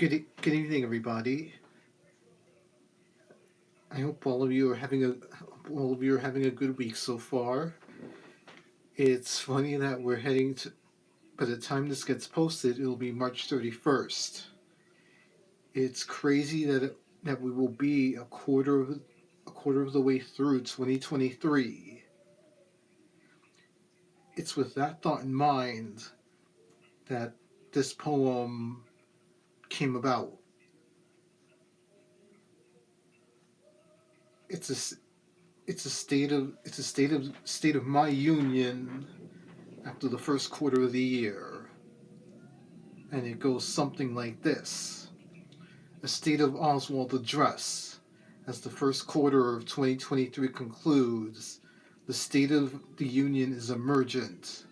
Good evening, everybody. I hope all of you are having a good week so far. It's funny that we're heading to. By the time this gets posted, it'll be March 31st. It's crazy that we will be a quarter of the way through 2023. It's with that thought in mind that this poem came about. It's a state of my union after the first quarter of the year. And it goes something like this. A State of Oswald address. As the first quarter of 2023 concludes, the State of the Union is emergent.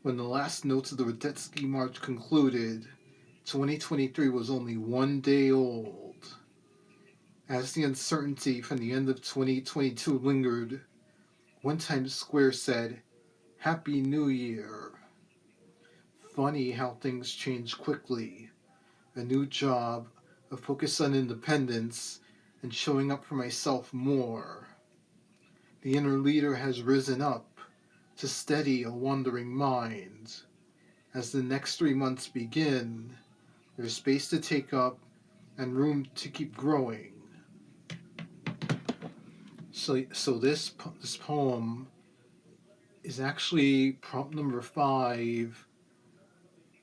When the last notes of the Radetzky March concluded, 2023 was only one day old. As the uncertainty from the end of 2022 lingered, one Times Square said, "Happy New Year." Funny how things change quickly. A new job, a focus on independence, and showing up for myself more. The inner leader has risen up to steady a wandering mind. As the next 3 months begin, there's space to take up and room to keep growing. So this poem is actually prompt number 5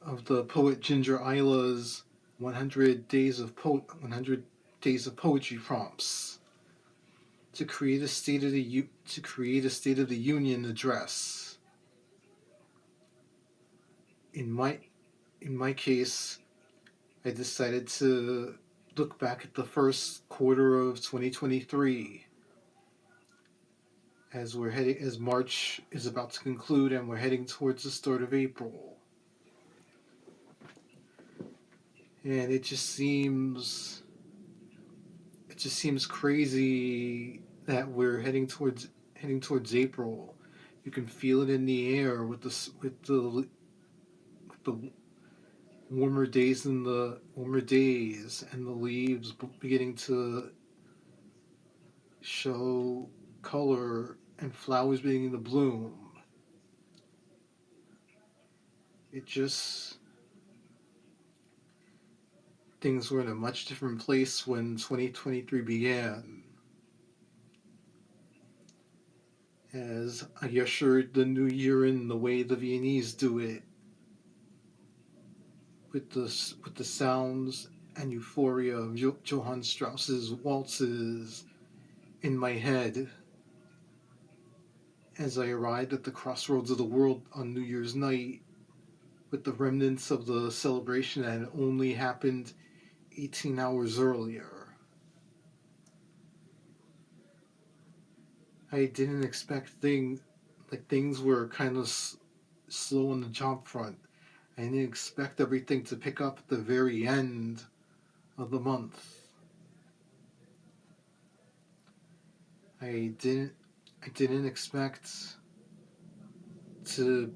of the poet Ginger Ayla's 100 Days of Poetry prompts to create a State of the Union address. In my case, I decided to look back at the first quarter of 2023 as March is about to conclude and we're heading towards the start of April. And it just seems crazy that we're heading towards April. You can feel it in the air with the warmer days and the leaves beginning to show color and flowers beginning to bloom. It just Things were in a much different place when 2023 began. As I ushered the new year in the way the Viennese do it, with the sounds and euphoria of Johann Strauss's waltzes in my head, as I arrived at the crossroads of the world on New Year's night, with the remnants of the celebration that had only happened 18 hours earlier. I didn't expect things were kind of slow on the job front. I didn't expect everything to pick up at the very end of the month. I didn't expect to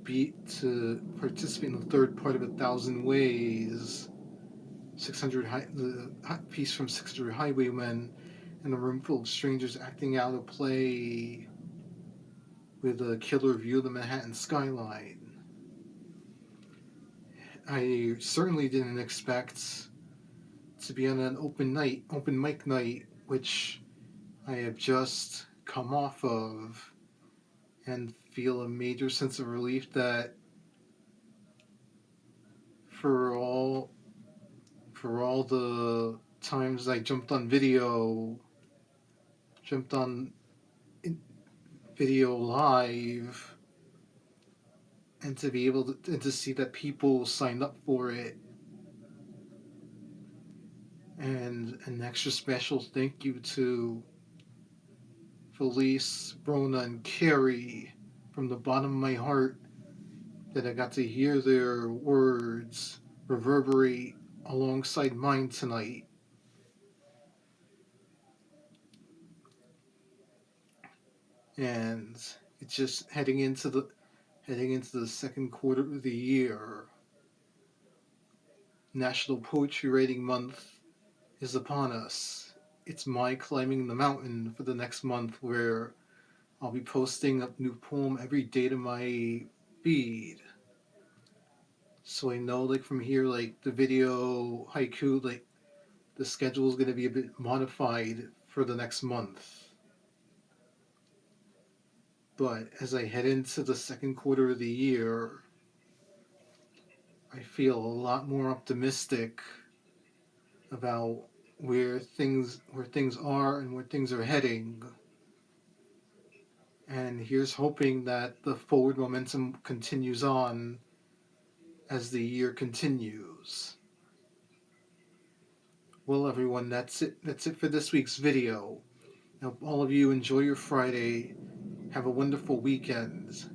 participate in the third part of 1,000 Ways, the piece from 600 Highwaymen, in a room full of strangers acting out a play with a killer view of the Manhattan skyline. I certainly didn't expect to be on an open mic night, which I have just come off of, and feel a major sense of relief that for all the times I jumped on video live, and to be able to see that people signed up for it. And an extra special thank you to Felice, Brona, and Carrie from the bottom of my heart, that I got to hear their words reverberate alongside mine tonight. And it's just heading into the second quarter of the year. National Poetry Writing Month is upon us. It's my climbing the mountain for the next month, where I'll be posting a new poem every day to my feed. So I know, like, from here, like, the video haiku, like, the schedule is going to be a bit modified for the next month. But as I head into the second quarter of the year, I feel a lot more optimistic about where things are and where things are heading. And here's hoping that the forward momentum continues on as the year continues. Well, everyone, that's it. That's it for this week's video. Now, all of you enjoy your Friday. Have a wonderful weekend.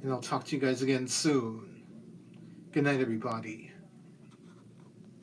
And I'll talk to you guys again soon. Good night, everybody.